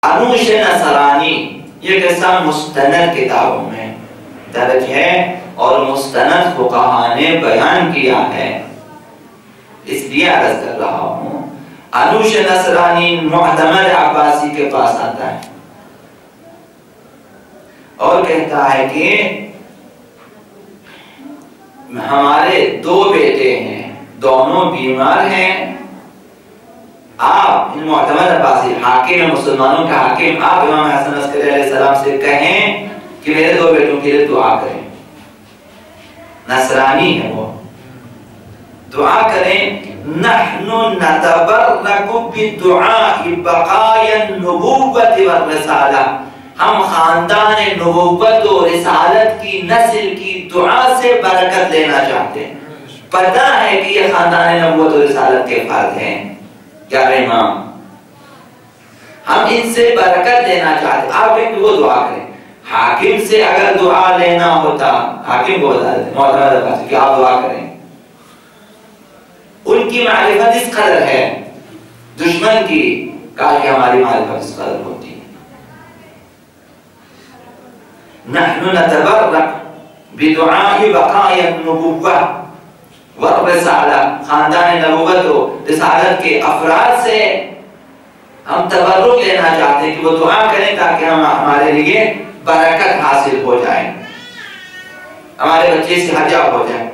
انوش نصرانی یہ قصہ مستند کتابوں میں درج ہے اور مستند فقہاء نے بیان کیا ہے، اس لیے عرض کر رہا ہوں۔ انوش نصرانی معتمد عباسی کے پاس آتا ہے اور کہتا ہے کہ ہمارے 2 بیٹے ہیں، دونوں بیمار ہیں، آپ معتمد عباسی حاکم مسلمانوں کا حاکم، آپ امام حسن عسکری علیہ السلام سے کہیں کہ میرے 2 بیٹوں کے لیے دعا کریں۔ نصرانی ہے وہ، دعا کریں۔ نحن نتبرک بدعاء بقایا النبوۃ والرسالہ، ہم خاندان نبوت و رسالت کی نسل کی دعا سے برکت لینا چاہتے ہیں۔ پتہ ہے کہ یہ خاندان نبوت و رسالت کے فرد ہیں کیا امام، ہم ان سے برکت لینا چاہتے ہیں، آپ ایک وہ دعا کریں۔ حاکم سے اگر دعا لینا ہوتا، حاکم کو بتا دیتے معتمد عباسی کہ آپ دعا کریں، ان کی معرفت اس قدر ہے، دشمن کی کہا کہ ہماری معرفت اس قدر ہوتی ہے۔ نحن نتبرک بدعاء بقایا النبوۃ والرسالہ، خاندان نبوت و رسالت کے افراد سے ہم تبرک لینا چاہتے ہیں کہ وہ دعا کریں تاکہ ہمارے لیے برکت حاصل ہو جائے، ہمارے بچے صحت یاب ہو جائیں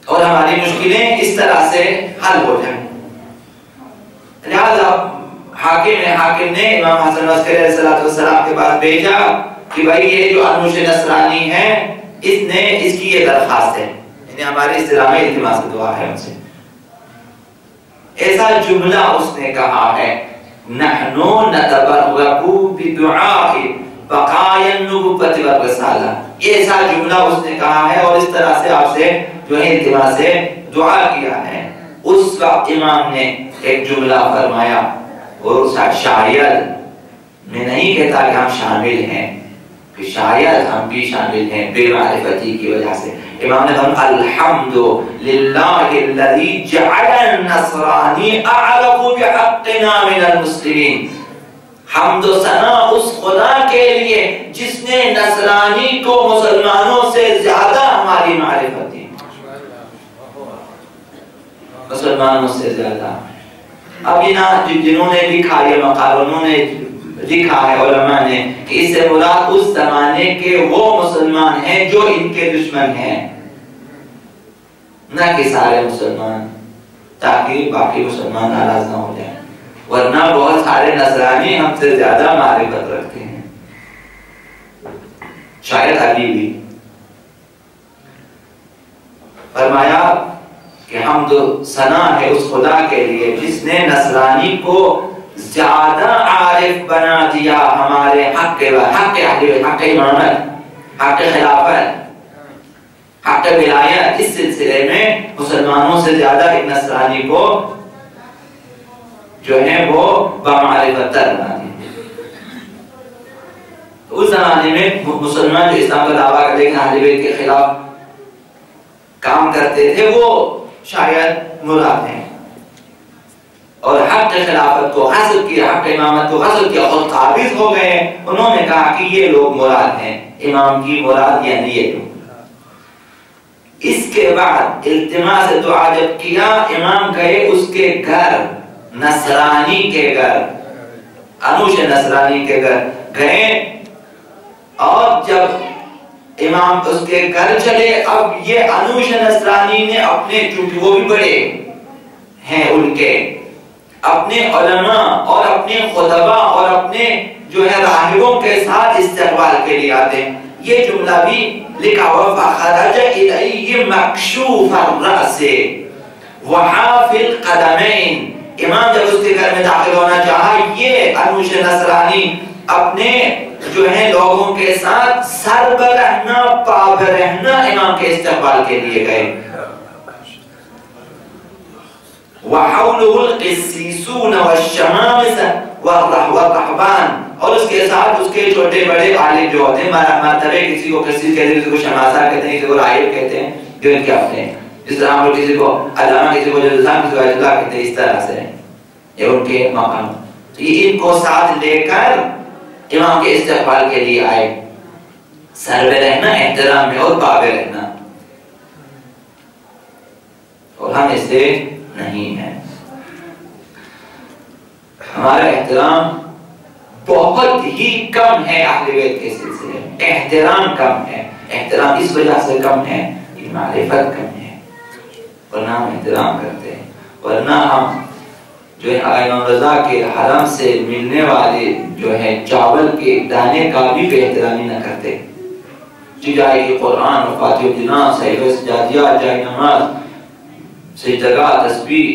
اور ہماری مشکلیں اس طرح سے حل ہو جائیں۔ لہذا حاکم نے امام حسن عسکری علیہ السلام کے پاس بھیجا کہ بھائی یہ جو انوش نصرانی ہے اس کی یہ درخواست ہے، یعنی ہماری اصطلاح میں التماس دعا ہے ان سے۔ ایسا جملہ اس نے کہا ہے، نحن نتبرک بدعاء بقایا النبوۃ والرسالہ، ایسا جملہ اس نے کہا ہے اور اس طرح سے آپ سے جو ہے التماس سے دعا کیا ہے۔ اس وقت امام نے ایک جملہ فرمایا اور شاید میں نہیں کہتا کہ ہم شامل ہیں، کہ شاید ہم بھی شامل ہیں بے معرفتی کی وجہ سے۔ امام نے فرمایا الحمد للہ الذی جعل النصرانی اعرف بحقنا من المسلمین، حمد و ثنا اس خدا کے لیے جس نے نصرانی کو مسلمانوں سے زیادہ ہماری معرفت دی، مسلمانوں سے زیادہ۔ اب جنہوں نے لکھا یہ مقال، انہوں نے لکھا ہے علماء نے کہ اس سے مراد اس زمانے کے وہ مسلمان ہیں جو ان کے دشمن ہیں، نہ کہ سارے مسلمان، تاکہ باقی مسلمان ناراض نہ ہو جائیں، ورنہ بہت سارے نصرانی ہم سے زیادہ معرفت رکھتے ہیں، شاید ابھی بھی۔ فرمایا کہ حمد و ثنا ہے اس خدا کے لیے جس نے نصرانی کو زیادہ عارف بنا دیا ہمارے حق امامت، حق خلافت، حق ولایت، اس سلسلے میں مسلمانوں سے زیادہ ایک نصرانی کو جو ہے وہ بامعرفت تر بنا دیا۔ اس زمانے میں مسلمان جو اسلام کا دعویٰ کرتے ہیں اہل بیت کے خلاف کام کرتے تھے وہ شاید مراد ہیں، اور حق خلافت کو حاصل کیا، حق امامت کو حاصل کیا، خود قابض ہو گئے، انہوں نے کہا کہ یہ لوگ مراد ہیں، امام کی مراد یعنی یہ لوگ۔ اس کے بعد التماس دعا جب کیا، امام گئے اس کے گھر، نصرانی کے گھر، انوش نصرانی کے گھر گئے، اور جب امام اس کے گھر چلے، اب یہ انوش نصرانی نے اپنے، چونکہ وہ بھی بڑے ہیں ان کے، اپنے علماء اور اپنے خطبہ اور اپنے جو ہے راہبوں کے ساتھ استقبال کے لیے آتے ہیں۔ یہ جملہ بھی لکھا ہوا فَخَرَجَ إِلَيْهِ مَكْشُوفَ الرَّأْسِ وَحَافِي الْقَدَمَيْنِ، امام جب اس کے گھر میں داخل ہونا چاہا، یہ انوش نصرانی اپنے جو ہے لوگوں کے ساتھ سر برہنہ پا برہنہ امام کے استقبال کے لیے گئے۔ وَحَوْلُهُ الْقِسِّيسُونَ وَالشَّمَامِسَ وَالرَّحْبَانِ، اور اس کے ساتھ اس کے چھوٹے بڑے عالم جو ہوتے ہیں، مرتبے کسی کو قسیس کہتے ہیں، کسی کو شماسہ کہتے ہیں، کسی کو راہب کہتے ہیں، جو ان کے اپنے ہیں، جس طرح ہم لوگ کسی کو علامہ، کسی کو جلسان، کسی کو اجلا کہتے ہیں، اس طرح سے یہ ان کے مقام۔ ان کو ساتھ لے کر امام کے استقبال کے لیے آئے. سر پہ رہنا احترام میں اور پا پہ رہنا، اور ہم اس سے نہیں ہیں. ہمارا احترام بہت ہی کم ہے اہل بیت کے سلسلے میں. احترام کم ہے. احترام اس وجہ سے کم ہے کہ معرفت کم ہے، ورنہ ہم احترام کرتے ہیں. ورنہ ہم جو ہے امام رضا کے حرم سے ملنے والے جو ہے چاول کے دانے کا بھی بے احترامی نہ کرتے. جائے کہ قرآن و فاتح و جناح صحیفہ سجادیات جائے نماز سجدگاہ تسبیح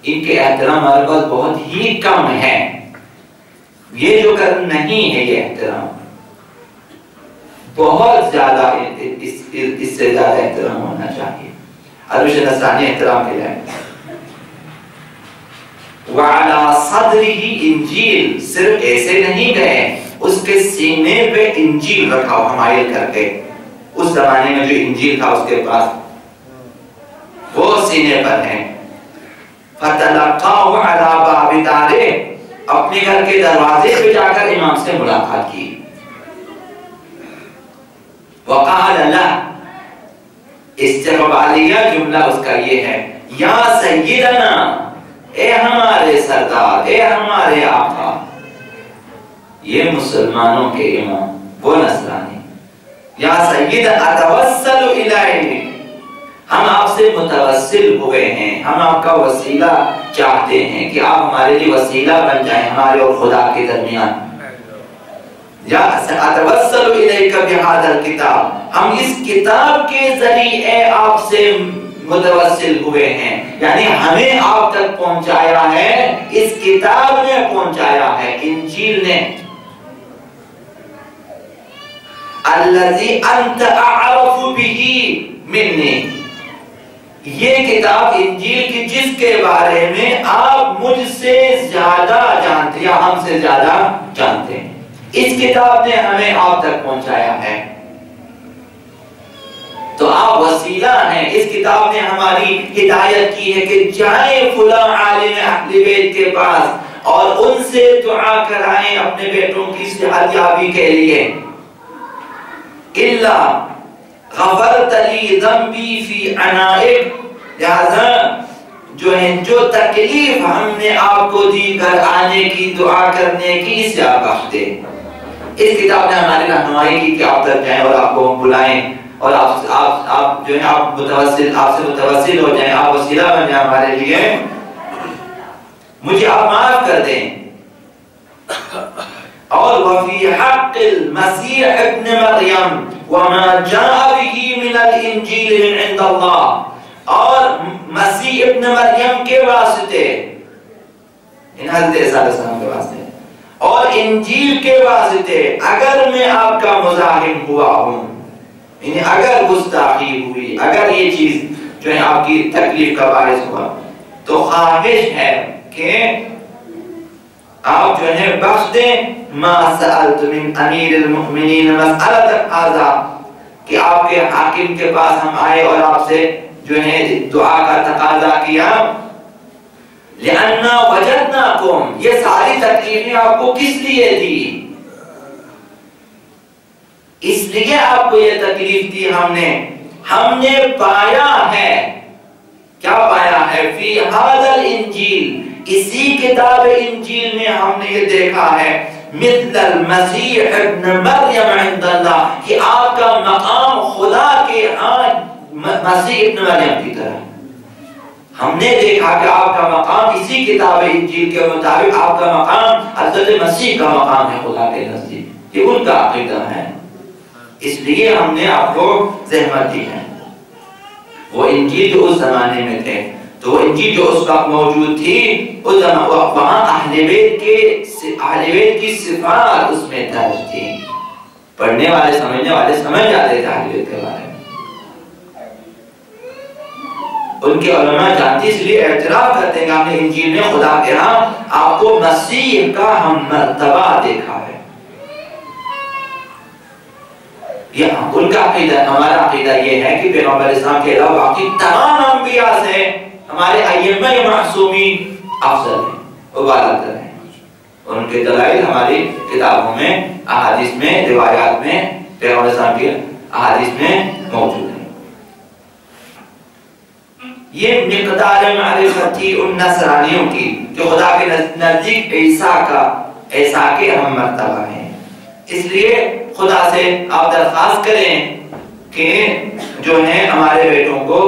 ان کے احترام ہمارے پاس بہت ہی کم ہے. یہ جو کرنا نہیں ہے یہ احترام بہت زیادہ اس سے زیادہ احترام ہونا چاہیے. عروش نصرانی احترام کے لائق. وَعَلَى صَدْرِهِ انجیل، صرف ایسے نہیں گئے، اس کے سینے پہ انجیل رکھا حمایل کر کے. اس زمانے میں جو انجیل تھا اس کے پاس وہ سینے پر ہے. فَتَلَقَّاهُ عَلَى بَابِ دَارِهِ، اپنے گھر کے دروازے پہ جا کر امام سے ملاقات کی. وَقَالَ لَهُ، استقبالیہ جملہ اس کا یہ ہے، یا سیدنا، اے ہمارے سردار، اے ہمارے آقا. یہ مسلمانوں کے امام، وہ نصرانی. یا سید اتوسل الیہ، ہم آپ سے متوسل ہوئے ہیں، ہم آپ کا وسیلہ چاہتے ہیں کہ آپ ہمارے لیے وسیلہ بن جائیں ہمارے اور خدا کے درمیان. یا اتوسل الیک بہذا الکتاب، ہم اس کتاب کے ذریعے آپ سے متوسل ہوئے ہیں. یعنی ہمیں آپ تک پہنچایا ہے، اس کتاب نے پہنچایا ہے، انجیل نے. الذی انت اعرف بہ منی، یہ کتاب انجیل کی جس کے بارے میں آپ مجھ سے زیادہ جانتے یا ہم سے زیادہ جانتے ہیں، اس کتاب نے ہمیں آپ تک پہنچایا ہے. تو آپ وسیلہ ہیں. اس کتاب نے ہماری ہدایت کی ہے کہ جائیں فلاں عالم اہل بیت کے پاس اور ان سے دعا کرائیں اپنے بیٹوں کی صحت یابی کے لیے. الا غفرت لی ذنبی فی عنائک، لہذا جو تکلیف ہم نے آپ کو دی کر آنے کی دعا کرنے کی، اسے آپ بخش دیں. اس کتاب نے ہماری رہنمائی کی کہ آپ تک جائیں اور آپ کو ہم بلائیں اور آپ جو ہے آپ سے متوسل ہو جائیں، آپ وسیلہ بن جائیں ہمارے لیے. مجھے آپ معاف کر دیں. اور وفی حق المسیح ابن مریم وما جاء به من الانجیل من عند اللہ، اور مسیح ابن مریم کے واسطے، ان حضرت عیسیٰ علیہ السلام کے واسطے اور انجیل کے واسطے اگر میں آپ کا مزاحم ہوا ہوں، یعنی اگر گستاخی ہوئی، اگر یہ چیز جو ہے آپ کی تکلیف کا باعث ہوا، تو خواہش ہے کہ آپ جو ہے بخش دیں. ما سألت من امیر المؤمنین مسئلۃ ھذا، کہ آپ کے حاکم کے پاس ہم آئے اور آپ سے جو ہے دعا کا تقاضا کیا. لأننا وجدناکم، یہ ساری تکلیفیں آپ کو کس لیے دی؟ اس لیے آپ کو یہ تکلیف دی ہم نے پایا ہے. کیا پایا ہے؟ فی ھذا الانجیل، اسی کتاب انجیل میں ہم نے یہ دیکھا ہے، مثل المسیح ابن مریم عند اللہ، کہ آپ کا مقام خدا کے ہاں مسیح ابن مریم کی طرح. ہم نے دیکھا کہ آپ کا مقام اسی کتاب انجیل کے مطابق آپ کا مقام حضرت مسیح کا مقام ہے خدا کے نزدیک. یہ ان کا عقیدہ ہے، اس لیے ہم نے آپ کو زحمت دی ہے. وہ انجیل جو اس زمانے میں تھے، تو وہ انجیل جو اس وقت موجود تھی، وہاں اہل بیت کی صفات اس میں درج تھی. پڑھنے والے سمجھنے والے سمجھ جاتے تھے اہل بیت کے بارے میں. ان کے علماء جانتی، اس لیے اعتراف کرتے ہیں کہ ہم نے انجیل میں خدا کے ہاں آپ کو مسیح کا ہم مرتبہ دیکھا ہے. یہ ان کا عقیدہ. ہمارا عقیدہ یہ ہے کہ پیغمبر اسلام کے علاوہ باقی تمام انبیاء سے ہمارے ائمہ معصومین افضل ہیں، وہ بالاتر ہیں. ان کے دلائل ہماری کتابوں میں، احادیث میں، روایات میں، پیغمبر اسلام کی احادیث میں موجود ہیں۔ یہ مقدار معرفت تھی ان نصرانیوں کی جو خدا کے نزدیک عیسیٰ کے اہم مرتبہ ہیں۔ اس لیے خدا سے آپ درخواست کریں کہ جو ہے ہمارے بیٹوں کو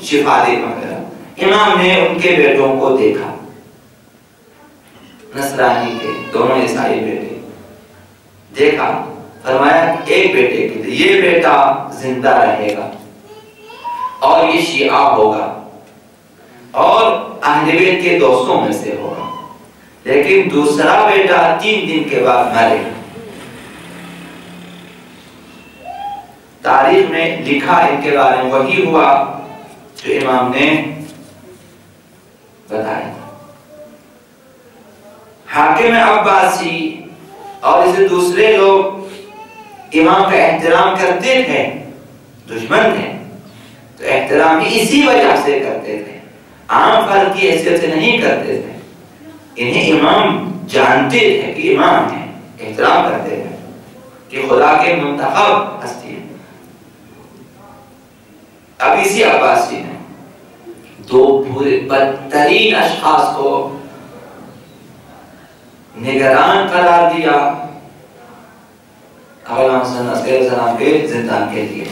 شفا دے وغیرہ۔ امام نے ان کے بیٹوں کو دیکھا، نصرانی کے دونوں عیسائی بیٹے دیکھا، فرمایا ایک بیٹے کے لیے یہ بیٹا زندہ رہے گا اور یہ شیعہ ہوگا اور اہل بیت کے دوستوں میں سے ہوگا، لیکن دوسرا بیٹا 3 دن کے بعد مرے۔ تاریخ میں لکھا ان کے بارے میں وہی ہوا جو امام نے بتایا۔ حاکم عباسی اور اسے دوسرے لوگ امام کا احترام کرتے تھے، دشمن تھے تو احترام بھی اسی وجہ سے کرتے تھے، عام فرد کی حیثیت سے نہیں کرتے تھے۔ انہیں امام جانتے تھے کہ امام ہیں، احترام کرتے تھے کہ خدا کے منتخب ہستی ہیں۔ اب اسی عباسی نے 2 پورے بدترین اشخاص کو نگران قرار دیا السلام کے زندان کے لیے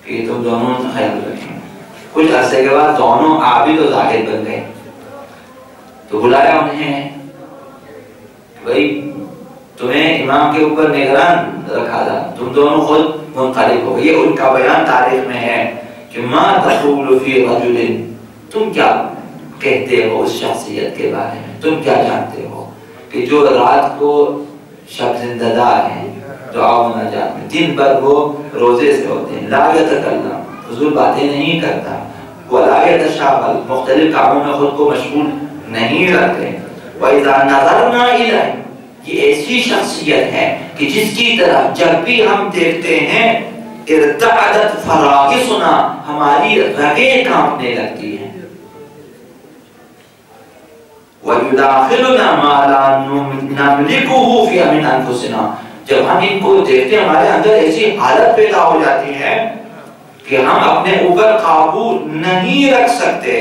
کہ تم دونوں خیال رکھیں۔ کچھ عرصے کے بعد دونوں عابد و زاہد بن گئے تو بلایا انہیں، بھائی تمہیں امام کے اوپر نگران رکھا تھا، تم دونوں خود منقلب ہو گئے۔ یہ ان کا بیان تاریخ میں ہے کہ ما تقول فی رجل، تم کیا کہتے ہو اس شخصیت کے بارے میں، تم کیا جانتے ہو کہ جو رات کو شب زندہ دار ہیں، دعا و مناجات میں، دن بھر وہ روزے سے ہوتے ہیں، لا یتکلم، فضول باتیں نہیں کرتا، ولا یتشاغل، مختلف کاموں میں خود کو مشغول نہیں رکھتے۔ وَإِذَا نَظَرْنَا إِلَيْهِ، یہ ایسی شخصیت ہے کہ جس کی طرف جب بھی ہم دیکھتے ہیں ارتعدت فراغسنا، ہماری رگیں کانپنے لگتی ہیں۔ وَيُدَاخِلُنَا مَا لَا نَمْلِكُهُ فِي مِنْ أَنفُسِنَا، جب ہم ان کو دیکھتے ہیں ہمارے اندر ایسی حالت پیدا ہو جاتی ہے کہ ہم اپنے اوپر قابو نہیں رکھ سکتے۔